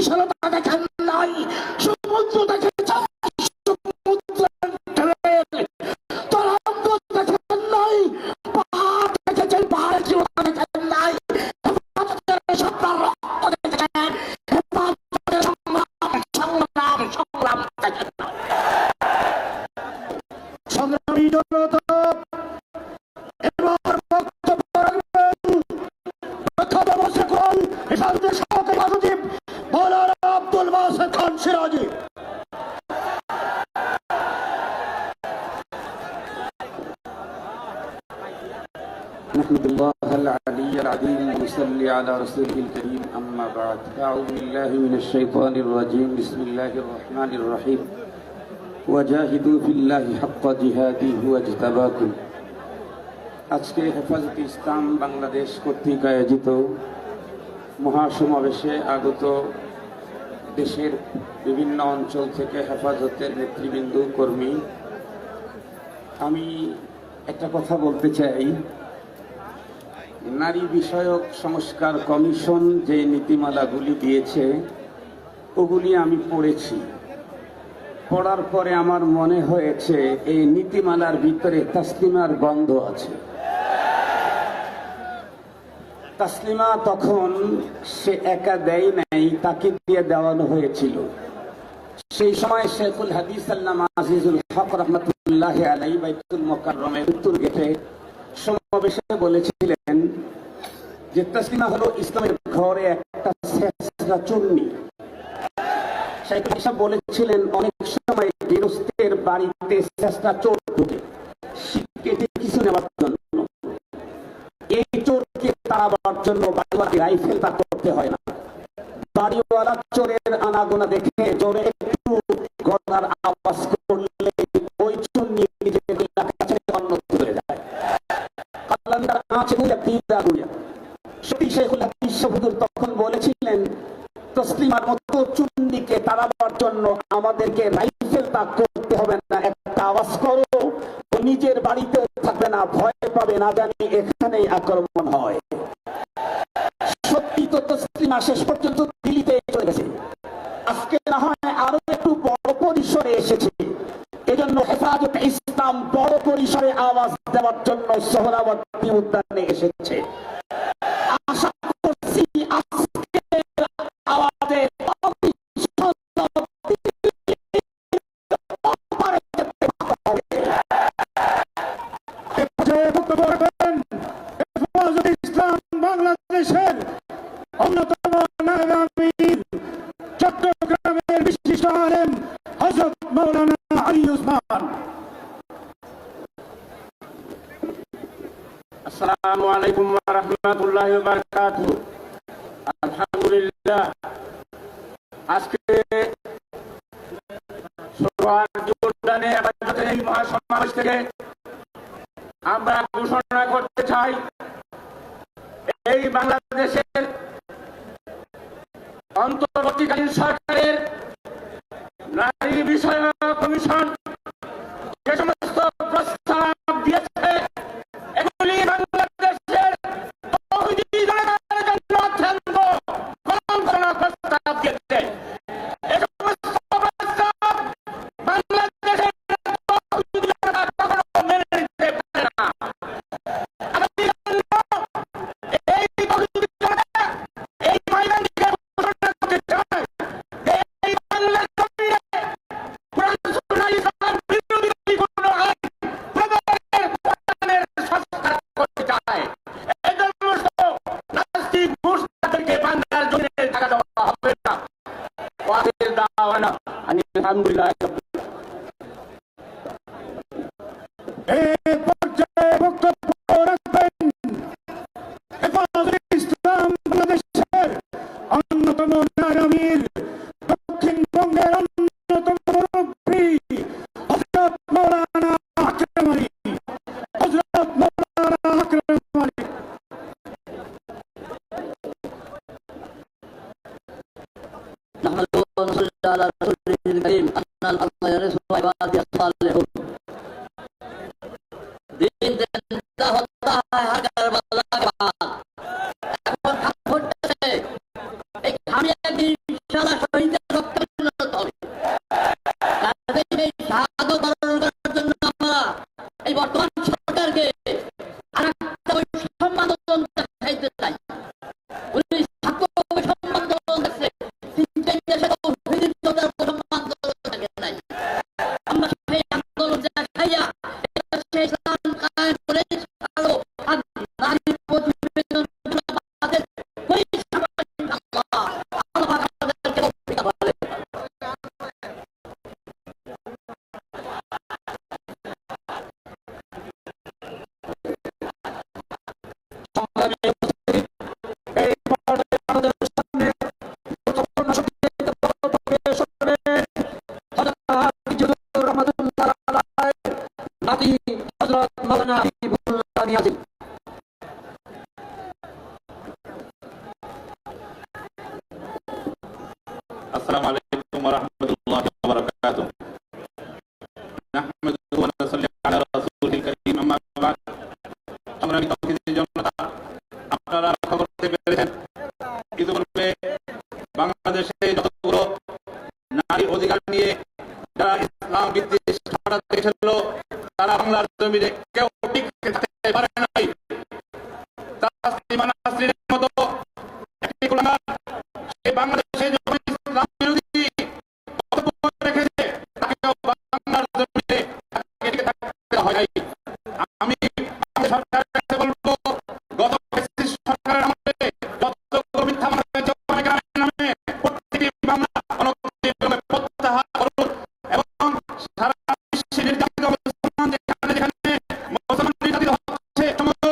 বিশালতা দেখেন নাই, সমুদ্র দেখেছেন, সমুদ্রের ঢেউয়ের তরঙ্গ দেখেন নাই, পাহাড় দেখেছেন, পাহাড়ের জীবতা দেখেন নাই, হেফাজতের সত্তার রক্ত দেখেছেন, হেফাজতের সংগ্রাম সংগ্রাম দেখেন না। সংগ্রামী জনতা এবার বক্তব্য রাখবেন প্রখ্যাত মুশরিকুল হেফাজতের সহকারী মহাসচিব মাওলানা আব্দুল বাসেত খান সিরাজি। نحمد الله العلي العظيم ونصلي على رسوله الكريم أما بعد أعوذ بالله من الشيطان الرجيم بسم الله الرحمن الرحيم وجاهدوا في الله حق جهاده هو اجتباكم। আজকে হেফাজতে ইসলাম বাংলাদেশ কর্তৃক আয়োজিত মহাসমাবেশে আগত দেশের বিভিন্ন অঞ্চল থেকে হেফাজতের নেতৃবৃন্দ কর্মী, আমি একটা কথা বলতে চাই। নারী বিষয়ক সংস্কার কমিশন যে নীতিমালাগুলি দিয়েছে ওগুলি আমি পড়েছি। পড়ার পরে আমার মনে হয়েছে এই নীতিমালার ভিতরে তাসলিমার গন্ধ আছে। তাসলিমা তখন সে একা দেয় নাই, তাকে দিয়ে দেওয়ানো হয়েছিল। সেই সময় শেখুল হাদিস আল্লামা আজিজুল হক রহমতুল্লাহ আলাইহি বাইতুল মুকাররমের উত্তর গেটে সমাবেশে বলেছিলেন যে তাসলিমা হলো ইসলামের ঘরে একটা শেষরা চুন্নি। শেখুল ইসলাম বলেছিলেন অনেক সময় গৃহস্থের বাড়িতে শেষরা চোর ঢুকে কেটে কিছু নেওয়ার জন্য। এই চোরকে তাড়াবার জন্য বাড়িওয়ালা রাইফেল তার করতে হয় না। বাড়িওয়ালা চোরের আনাগোনা দেখে জোরে একটু গলার আওয়াজ করলে ওই চুন্নি নিজের কাছে অন্যত্র হয়ে যায়। সত্যি শেখুল হাদিস হুজুর তখন বলেছিলেন তসলিমার মতো চুন্নিকে তাড়াবার জন্য আমাদেরকে রাইফেল তাক করতে হবে না, একটা আওয়াজ করো, ও নিজের বাড়িতেও থাকবে না, ভয় পাবে না জানি এখানেই আক্রমণ হয়। সত্যি তো তসলিমা শেষ পর্যন্ত দিল্লিতে চলে গেছে। আজকে না হয় আরো একটু বড় পরিসরে এসেছে। এজন্য হেফাজতে ইসলাম বড় পরিসরে আওয়াজ দেওয়ার জন্য সোহরাওয়ার্দী উদ্যানে এসেছে। আশা করছি আজকের আওয়াজে ইসলাম বাংলাদেশের অন্যতম নায়ক চট্টগ্রামের বিশিষ্ট আলেম হযরত মাওলানা আলী ওসমান। আসসালামু আলাইকুম ওয়া রাহমাতুল্লাহি ওয়া বারাকাতুহু। আলহামদুলিল্লাহ, আজকে উদ্যানে হেফাজতের এই মহাসমাবেশ থেকে আমরা ঘোষণা করতে চাই এই বাংলাদেশের অন্তর্বর্তীকালীন সরকারের নারী বিষয়ক কমিশন যে সমস্ত প্রস্তাব দিয়েছে এগুলি বাংলাদেশের তৌহিদি জনতার জন্য অত্যন্ত কলঙ্কজনক প্রস্তাব দিয়েছে। এই সমস্ত প্রস্তাব বাংলাদেশের তৌহিদি জনতা কখনো মেনে নিতে পারে না। আমাদের জন্য এই তৌহিদি জনতা এই ময়দান থেকে ঘোষণা করতে চায় যে এই বাংলার জমিনে কোরআন সুন্নাহ ইসলাম বিরোধী কোনো আইন প্রবর্তনের কোরআনের সংস্কার করতে চায়। এই সমস্ত নাস্তিক মুরতাদদেরকে বাংলার জমিনে জায়গা দেওয়া হবে না। ওয়াদের দাওয়ানা আলহামদুলিল্লাহ। এই পর্যায়ে বক্তব্য রাখবেন হেফাজতে ইসলাম বাংলাদেশের অন্যতম নায়ক দক্ষিণবঙ্গের অন্যতম মুরব্বী হযরত মাওলানা আকরাম আলী। হযরত মাওলানা আকরাম আলী। نحمده ونصلي على رسوله الكريم أن الله يرث عباده الصالحون। दिन जिंदा होता है हर करबला के बाद। এখন ফুটছে এই খামিয়া দিন ইনশাআল্লাহ আসসালামু আলাইকুম ওয়া রাহমাতুল্লাহি ওয়া বারাকাতুহু। নাহমাদুহু ওয়া নুসাল্লি আলা রাসূলিল কারীম, আম্মা বা'দ। সংগ্রামী তৌহিদি জনতা, আপনারা লক্ষ্য করতে পেরেছেন ইতিপূর্বে বাংলাদেশে যতগুলো নারী অধিকার নিয়ে যারা ইসলাম বিদ্বেষ ছড়াতে চেয়েছিল, তারা বাংলার জমিনে কেউ টিকে থাকতে পারে নাই। তাসলিমা নাসরিনের মতো একটি কুলাঙ্গার সে বাংলাদেশে যখন ইসলাম বিরোধী বক্তব্য রেখেছে, তাকেও বাংলার জমিনে টিকে থাকতে হয় নাই। আমি বাংলাদেশ সরকারের কাছে বলবো, গত ফ্যাসিস্ট সরকারের আমলে যতগুলো মিথ্যা মামলা হয়েছে অনেক নামে, প্রত্যেকটি মামলা অনতিবিলম্বে প্রত্যাহার করুন এবং সারা বিশ্বে নির্যাতিত মুসলমান যেখানে যেখানে মুসলমান নির্যাতিত হচ্ছে, সমস্ত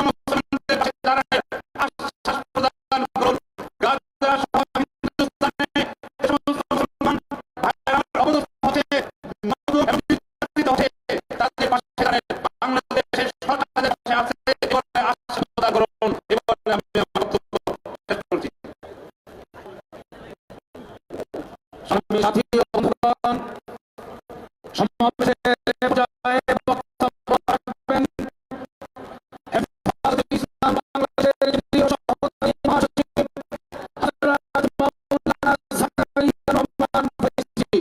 মুসলমানদের পাশে দাঁড়ানোর আশ্বাস প্রদান করুন। গাজা সহ হিন্দুস্তানে যে সমস্ত মুসলমান ভাইয়েরা অবরুদ্ধ হচ্ছে, মাদক এবং নির্যাতিত হচ্ছে, তাদের পাশে দাঁড়ানোর বাংলাদেশের সরকারের পাশে আছে বলে আশ্বাস প্রদান করুন। এই বলে আমি আমার বক্তব্য শেষ করছি। সাথী ও বন্ধুগণ, সমাবেশের পর্যায়ে বক্তব্য রাখবেন হেফাজতে ইসলাম বাংলাদেশের জাতীয় সহকারী মহাসচিব হযরত মাওলানা জাকারিয়া রহমান ফৈজী।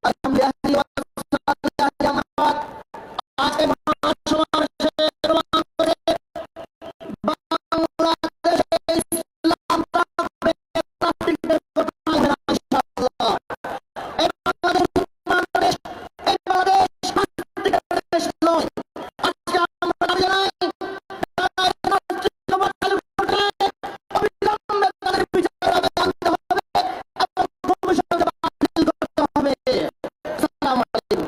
আলহামদুলিল্লাহ আজকে মহাসমাবেশে প্রমাণ করে বাংলাদেশে ইসলাম রাখবে, রাষ্ট্রের ঘটনা হবে না ইনশাআল্লাহ। এই বাংলাদেশ শান্তির দেশ নয়। আজকে আমরা দাবি জানাই, অবিলম্বে তাদের বিচার আনতে হবে এবং ভবিষ্যতে বাতিল করতে হবে। আসসালামু আলাইকুম।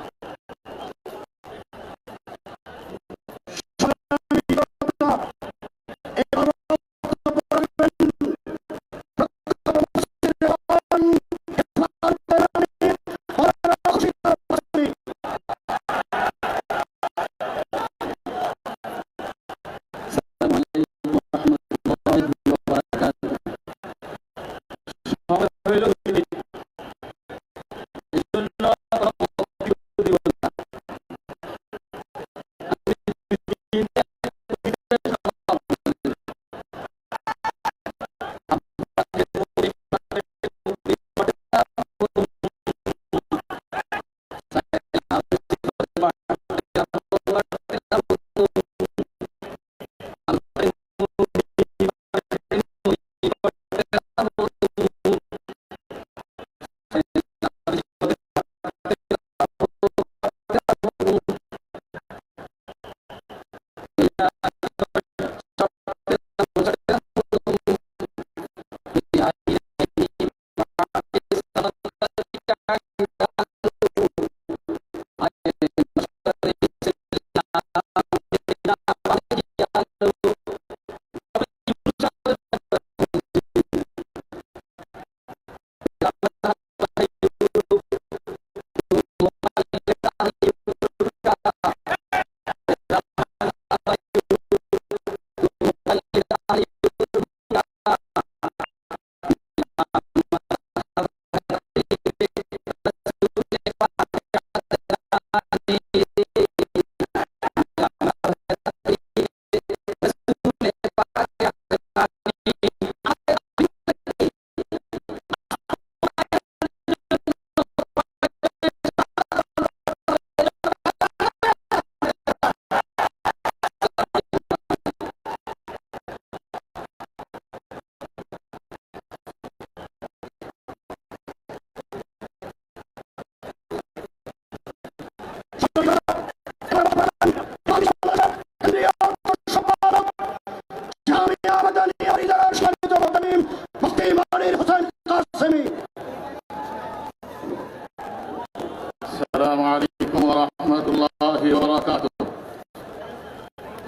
আসসালামু আলাইকুম ওয়া রাহমাতুল্লাহি ওয়া বারাকাতুহু।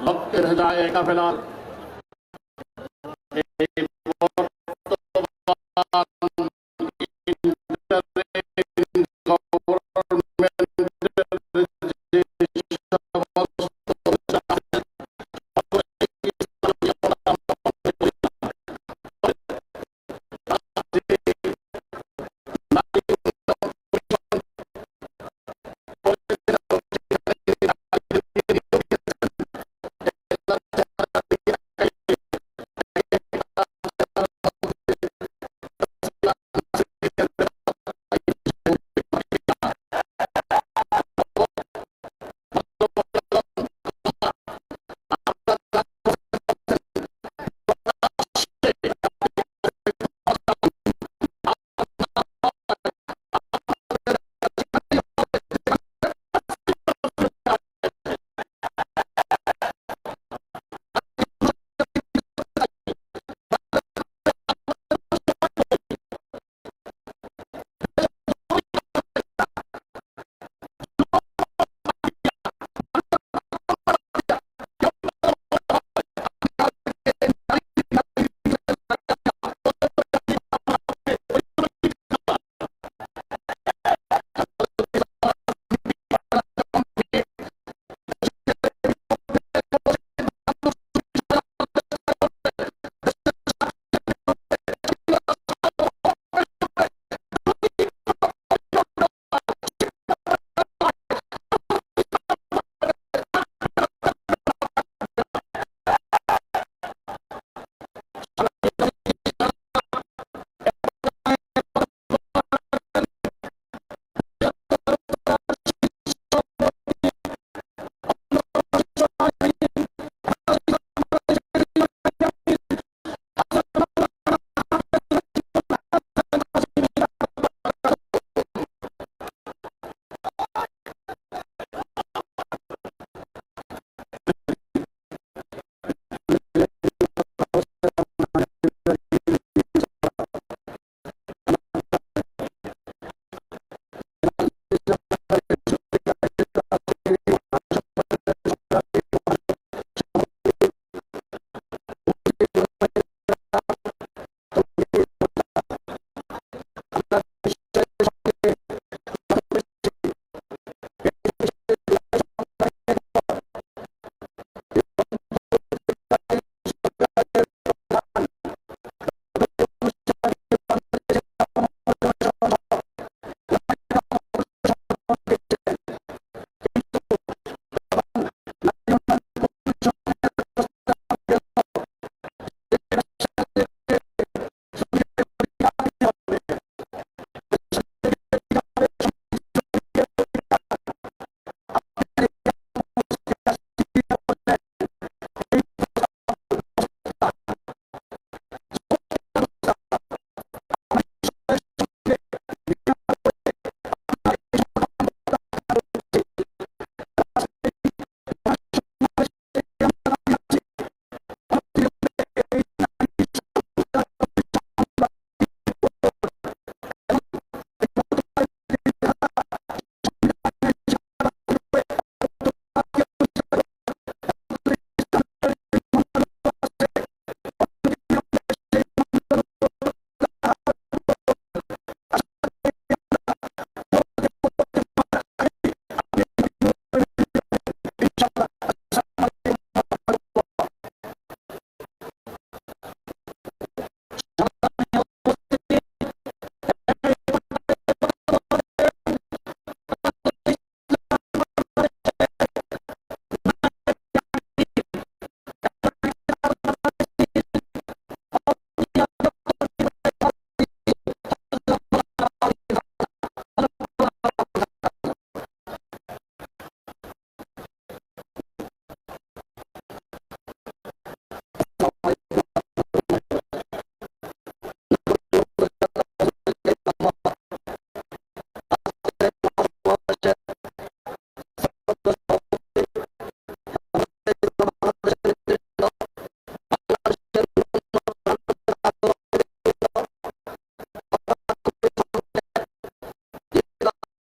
লক্ষ্যের হৃদয়ে কাফেলার এই বর্তমান